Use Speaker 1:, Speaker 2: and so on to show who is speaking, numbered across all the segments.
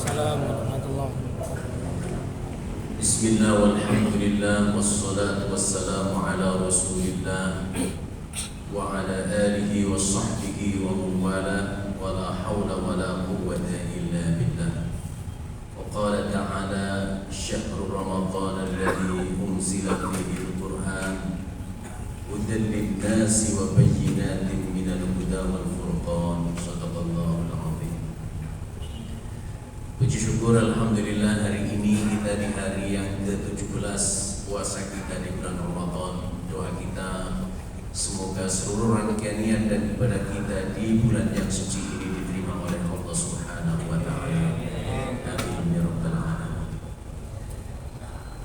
Speaker 1: Waalaikumsalam warahmatullahi
Speaker 2: Bismillah walhamdulillah wassalatu wassalamu ala rasulillah wa ala alihi wa sahbihi wa mawala wa la hawla wa la quwwata illa billah. Wa qala ta'ala syahrul ramadhan alladhi unzila fihi al-Qur'an hudan lin-nasi wa bayyinatin minal huda wal furqan. Shadaqallahul azim. Puji syukur alhamdulillah, hari ini kita di hari yang ke-17 puasa kita di bulan Ramadan. Doa kita semoga seluruh rangkaian niat dan ibadah kita di bulan yang suci ini diterima oleh Allah Subhanahu wa taala. Amin ya rabbal alamin.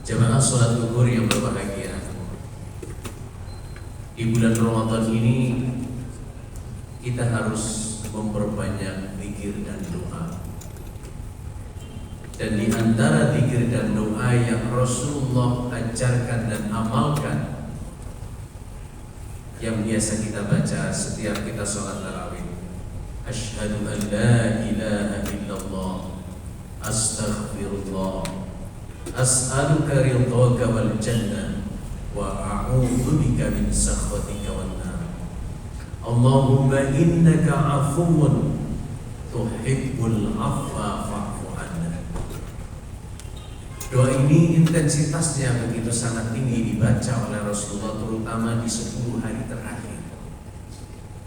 Speaker 2: Jamaah salat zuhur yang berbahagia. Di bulan Ramadan ini kita harus memperbanyak zikir dan doa. Dan di antara zikir dan doa yang Rasulullah ajarkan dan amalkan, yang biasa kita baca setiap kita sholat tarawih, asyhadu an la ilaha illallah, astaghfirullah, as'aluka ridhaka wal jannah, wa a'udzu bika min sakhatika wan nar. Allahumma innaka afuwun tuhibbul afwa fa'fu anna. Doa ini intensitasnya begitu sangat tinggi dibaca oleh Rasulullah, terutama di 10 hari terakhir.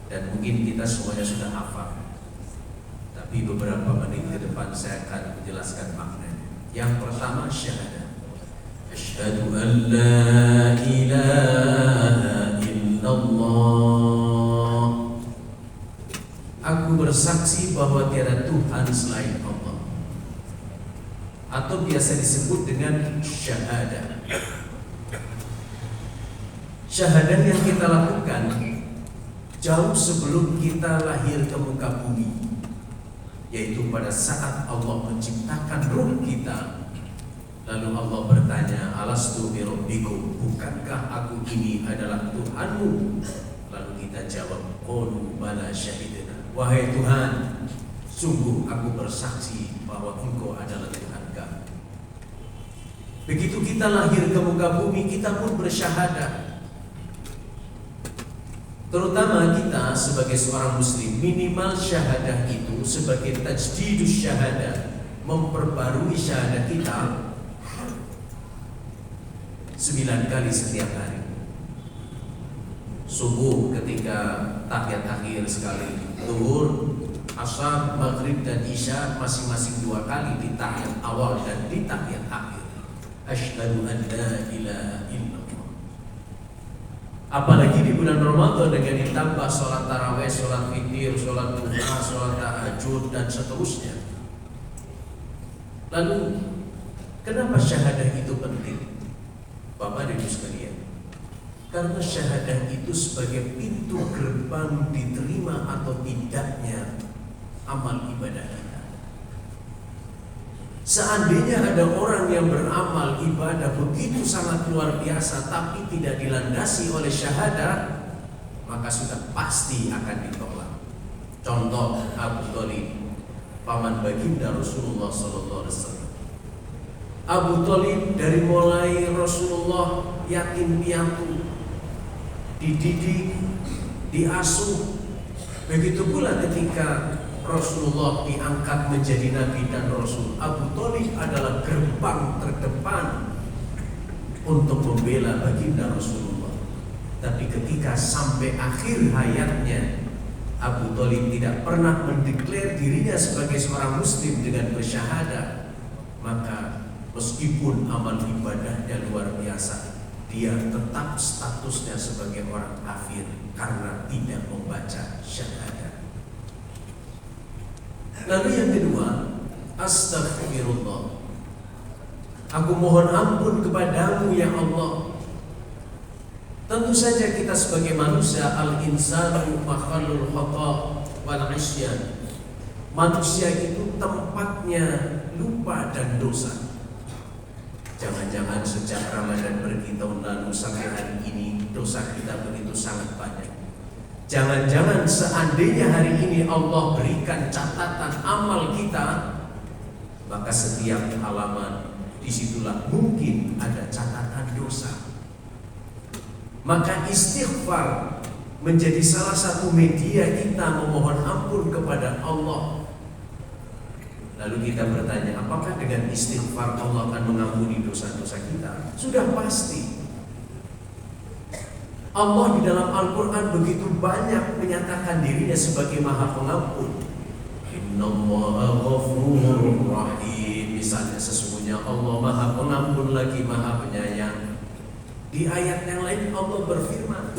Speaker 2: Dan mungkin kita semuanya sudah hafal, tapi beberapa menit ke depan saya akan menjelaskan maknanya. Yang pertama, syahadat. Asyhadu an la ilaha illallah. Aku bersaksi bahwa tiada Tuhan selain Allah, atau biasa disebut dengan syahadah. Syahadah yang kita lakukan jauh sebelum kita lahir ke muka bumi, yaitu pada saat Allah menciptakan ruh kita. Lalu Allah bertanya, alastu bi rabbikum, bukankah aku ini adalah Tuhanmu? Lalu kita jawab, qalu bala syahidna, wahai Tuhan, sungguh aku bersaksi bahwa Engkau adalah Tuhan kami. Begitu kita lahir ke muka bumi, kita pun bersyahadat. Terutama kita sebagai seorang muslim, minimal syahadah itu sebagai tajdidus syahadah, memperbarui syahadah kita 9 kali setiap hari. Subuh ketika tahiyat akhir sekali, zuhur, asar, maghrib dan isya masing-masing 2 kali di tahiyat awal dan di tahiyat akhir. Asyhadu an la ilaha illallah. Apalagi di bulan Ramadan dengan ditambah sholat tarawih, sholat witir, sholat duha, sholat tahajud dan seterusnya. Lalu kenapa syahadah itu penting? Bapak dan Ibu sekalian, karena syahadah itu sebagai pintu gerbang diterima atau tidaknya amal ibadah kita. Seandainya ada orang yang beramal ibadah begitu sangat luar biasa tapi tidak dilandasi oleh syahadah, maka sudah pasti akan ditolak. Contoh Abu Thalib, paman baginda Rasulullah SAW. Abu Thalib dari mulai Rasulullah yatim piatu, dididik, diasuh. Begitu pula ketika Rasulullah diangkat menjadi Nabi dan Rasul, Abu Thalib adalah gerbang terdepan untuk membela baginda Rasulullah. Tapi ketika sampai akhir hayatnya, Abu Thalib tidak pernah mendeklar dirinya sebagai seorang muslim dengan bersyahadah. Maka meskipun amal ibadahnya luar biasa, dia tetap statusnya sebagai orang kafir karena tidak membaca syahadah. Lalu yang kedua, astaghfirullah. Aku mohon ampun kepadamu ya Allah. Tentu saja kita sebagai manusia, al-insanu makhlul khata' wal isyan. Manusia itu tempatnya lupa dan dosa. Jangan-jangan sejak Ramadan pergi tahun lalu sampai hari ini dosa kita begitu sangat banyak. Jangan-jangan seandainya hari ini Allah berikan catatan amal kita, maka setiap halaman disitulah mungkin ada catatan dosa. Maka istighfar menjadi salah satu media kita memohon ampun kepada Allah. Lalu kita bertanya, apakah dengan istighfar Allah akan mengampuni dosa-dosa kita? Sudah pasti. Allah di dalam Al-Quran begitu banyak menyatakan dirinya sebagai Maha Pengampun. Innallaha ghafurur rahim. Misalnya, sesungguhnya Allah Maha Pengampun lagi Maha Penyayang. Di ayat yang lain Allah berfirman,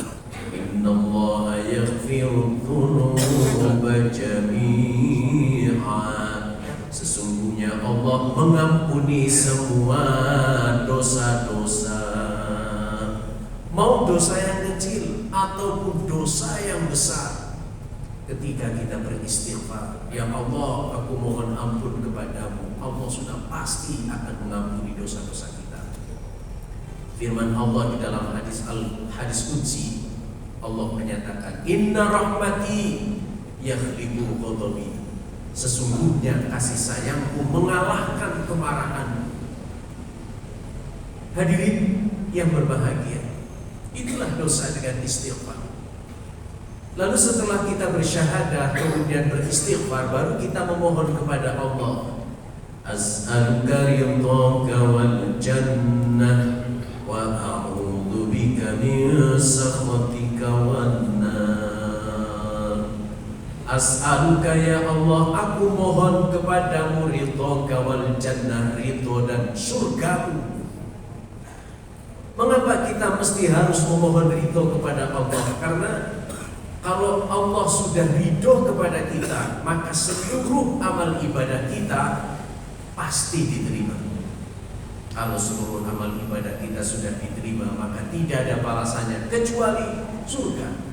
Speaker 2: Innallaha yaghfiru dzunuba jami'an. Sesungguhnya Allah mengampuni semua dosa-dosa, mau dosa yang kecil ataupun dosa yang besar. Ketika kita beristighfar, ya Allah, aku mohon ampun kepadamu, Allah sudah pasti akan mengampuni dosa-dosa kita. Firman Allah di dalam hadis qudsi, Allah menyatakan, Inna rahmati yaghlibu ghadabi. Sesungguhnya kasih sayangku mengalahkan kemarahan. Hadirin yang berbahagia, itulah dosa dengan istighfar. Lalu setelah kita bersyahadah kemudian beristighfar, baru kita memohon kepada Allah, As'aluka ridhaka wal jannah wa a'udzu bika min sakhatika wan nar. As'aluka ya Allah, aku mohon kepadamu ridhaka wal jannah, ridho dan surgamu. Mengapa kita mesti harus memohon ridho kepada Allah? Karena kalau Allah sudah ridho kepada kita, maka seluruh amal ibadah kita pasti diterima. Kalau seluruh amal ibadah kita sudah diterima, maka tidak ada balasannya kecuali surga.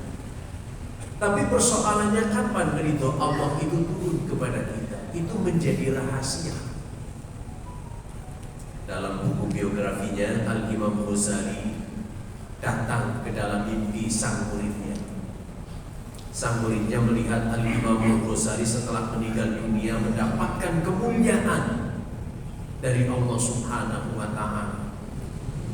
Speaker 2: Tapi persoalannya kapan ridho Allah itu turun kepada kita? Itu menjadi rahasia. Dalam buku biografinya, Al-Imam Ghazali datang ke dalam mimpi sang muridnya. Sang muridnya melihat Al-Imam Ghazali setelah meninggal dunia mendapatkan kemuliaan dari Allah Subhanahu wa Ta'ala.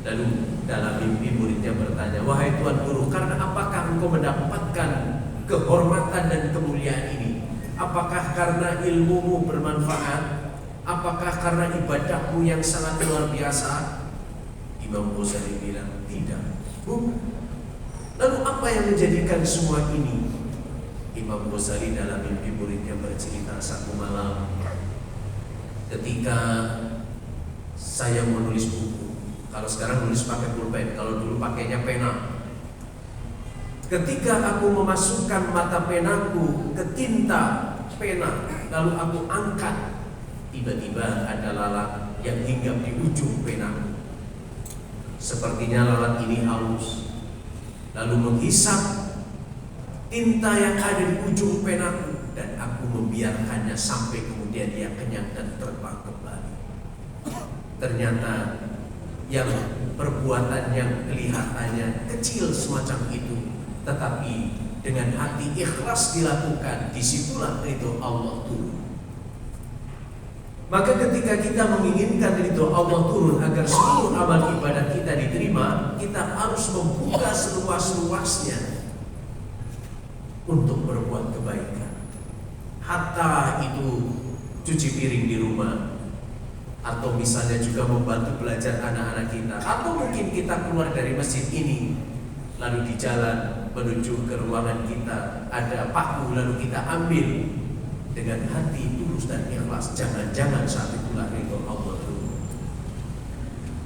Speaker 2: Lalu dalam mimpi muridnya bertanya, wahai Tuan Guru, karena apakah engkau mendapatkan kehormatan dan kemuliaan ini? Apakah karena ilmumu bermanfaat? Apakah karena ibadahmu yang sangat luar biasa? Imam Ghazali bilang, tidak. Lalu apa yang menjadikan semua ini? Imam Ghazali dalam mimpi muridnya bercerita, satu malam ketika saya menulis buku, kalau sekarang nulis pakai pulpen, kalau dulu pakainya pena. Ketika aku memasukkan mata penaku ke tinta pena, lalu aku angkat, tiba-tiba ada lalat yang hinggap di ujung penaku. Sepertinya lalat ini haus, lalu menghisap tinta yang ada di ujung penaku, dan aku membiarkannya sampai kemudian dia kenyang dan terbang kembali. Ternyata yang perbuatan yang kelihatannya kecil semacam itu, tetapi dengan hati ikhlas dilakukan, disitulah ridho Allah turun. Maka ketika kita menginginkan ridho Allah turun agar seluruh amal ibadah kita diterima, kita harus membuka seluas-luasnya untuk berbuat kebaikan. Hatta itu cuci piring di rumah, atau misalnya juga membantu belajar anak-anak kita, atau mungkin kita keluar dari masjid ini, lalu di jalan menuju ke ruangan kita ada paku, lalu kita ambil dengan hati tulus dan ikhlas. Jangan-jangan saat itulah ridho Allah turun.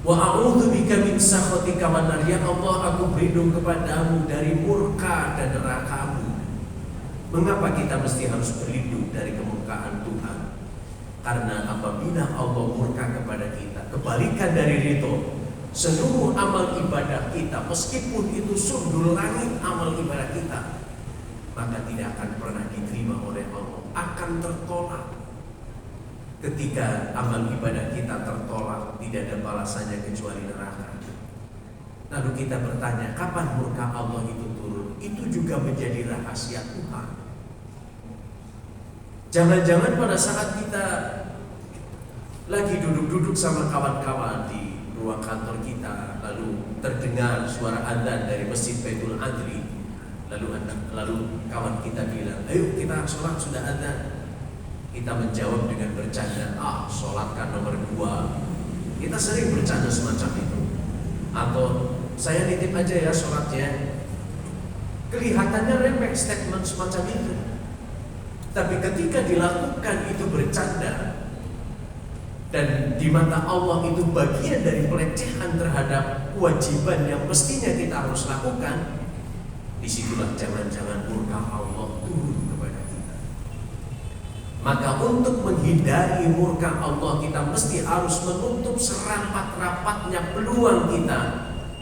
Speaker 2: Wa a'udzu bika min sakhatika wan nar. Ya Allah, aku berlindung kepadamu dari murka dan neraka-Mu. Mengapa kita mesti harus berlindung dari kemurkaan Tuhan? Karena apabila Allah murka kepada kita, kebalikan dari ridho, seluruh amal ibadah kita, meskipun itu sundul langit amal ibadah kita, maka tidak akan pernah diterima oleh Allah, akan tertolak. Ketika amal ibadah kita tertolak, tidak ada balasannya kecuali neraka. Lalu kita bertanya, kapan murka Allah itu turun? Itu juga menjadi rahasia Tuhan. Jangan-jangan pada saat kita lagi duduk-duduk sama kawan-kawan di ruang kantor kita, lalu terdengar suara adzan dari Masjid Baitul Adli. Lalu kawan kita bilang, ayo kita sholat, sudah adzan. Kita menjawab dengan bercanda, sholat kan nomor 2. Kita sering bercanda semacam itu. Atau saya nitip aja ya sholatnya. Kelihatannya remeh statement semacam itu. Tapi ketika dilakukan itu bercanda, dan di mata Allah itu bagian dari pelecehan terhadap kewajiban yang mestinya kita harus lakukan, disitulah jangan-jangan murka Allah turun kepada kita. Maka untuk menghindari murka Allah, kita mesti harus menutup serapat-rapatnya peluang kita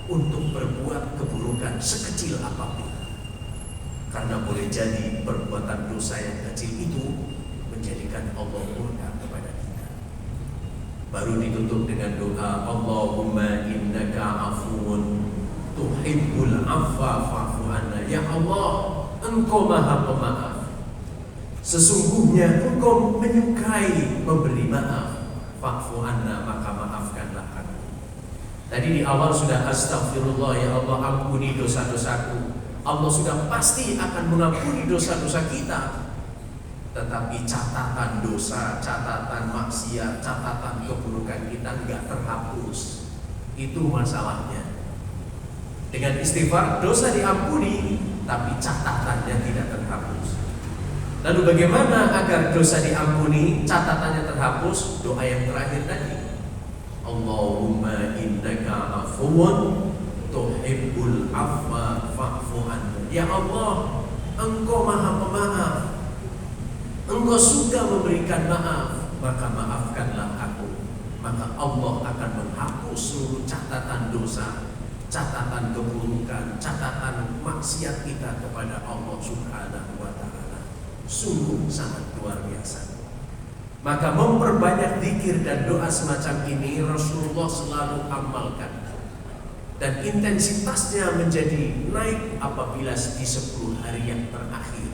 Speaker 2: untuk berbuat keburukan sekecil apapun. Karena boleh jadi perbuatan dosa yang kecil itu menjadikan Allah murka kepada kita. Baru ditutup dengan doa, Allahumma innaka afuwun tuhibbul afwa fa'fu anna. Ya Allah, Engkau Maha Pemaaf. Sesungguhnya Engkau menyukai memberi maaf. Fa'fu anna, maka maafkanlah aku. Tadi di awal sudah astagfirullah, ya Allah ampuni dosa-dosaku. Allah sudah pasti akan mengampuni dosa-dosa kita. Tetapi catatan dosa, catatan maksiat, catatan keburukan kita enggak terhapus. Itu masalahnya. Dengan istighfar dosa diampuni, tapi catatannya tidak terhapus. Lalu bagaimana agar dosa diampuni, catatannya terhapus? Doa yang terakhir tadi, Allahumma innaka afuwun tuhibbul afwa fa'fu anna. Ya Allah, Engkau Maha Pemaaf, Engkau suka memberikan maaf, maka maafkanlah aku. Maka Allah akan menghapus seluruh catatan dosa, catatan keburukan, catatan maksiat kita kepada Allah Subhanahu wa Ta'ala. Sungguh sangat luar biasa. Maka memperbanyak zikir dan doa semacam ini Rasulullah selalu amalkan. Dan intensitasnya menjadi naik apabila di 10 hari yang terakhir.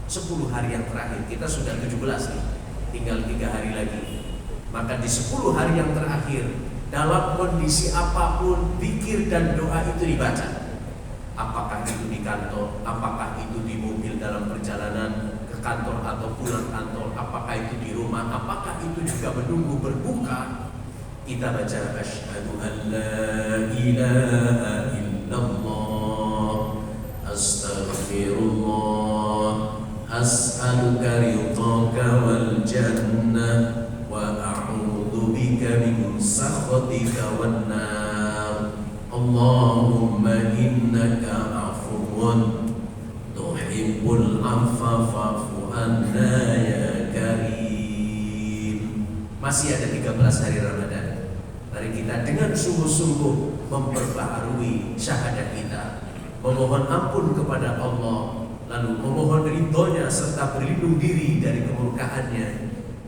Speaker 2: 10 hari yang terakhir, kita sudah 17 nih, tinggal 3 hari lagi. Maka di 10 hari yang terakhir, dalam kondisi apapun, zikir dan doa itu dibaca. Apakah itu di kantor, apakah itu di mobil dalam perjalanan ke kantor atau pulang kantor, apakah itu di rumah, apakah itu juga menunggu berbuka, kita baca asyhadu an la ilaha illallah astaghfirullah as'aluka ridhaka wal jannah wa a'udzu bika min sakhatika wan nar. Allahumma innaka afuwun tuhibbul afwa fa'fu anna ya karim. Masih ada 13 hari Ramadan. Mari kita dengan sungguh-sungguh memperbaharui syahadat kita, memohon ampun kepada Allah, lalu memohon ridhonya serta berlindung diri dari kemurkaannya,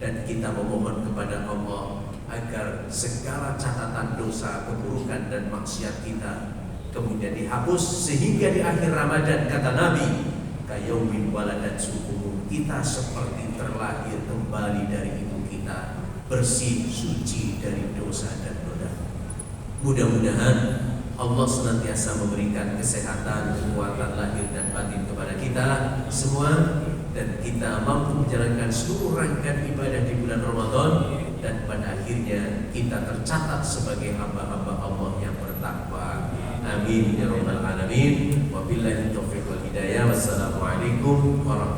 Speaker 2: dan kita memohon kepada Allah agar segala catatan dosa, keburukan dan maksiat kita kemudian dihapus, sehingga di akhir Ramadan kata Nabi, kayaumin waladat subuh, kita seperti terlahir kembali dari ibu kita, bersih, suci dari dosa dan noda. Mudah-mudahan Allah senantiasa memberikan kesehatan, kekuatan lahir dan batin kepada kita semua, dan kita mampu menjalankan seluruh rangkaian ibadah di bulan Ramadan, dan pada akhirnya kita tercatat sebagai hamba-hamba Allah yang bertakwa. Amin ya rabbal alamin. Wabillahi taufiq wal hidayah. Wassalamualaikum warahmatullahi wabarakatuh.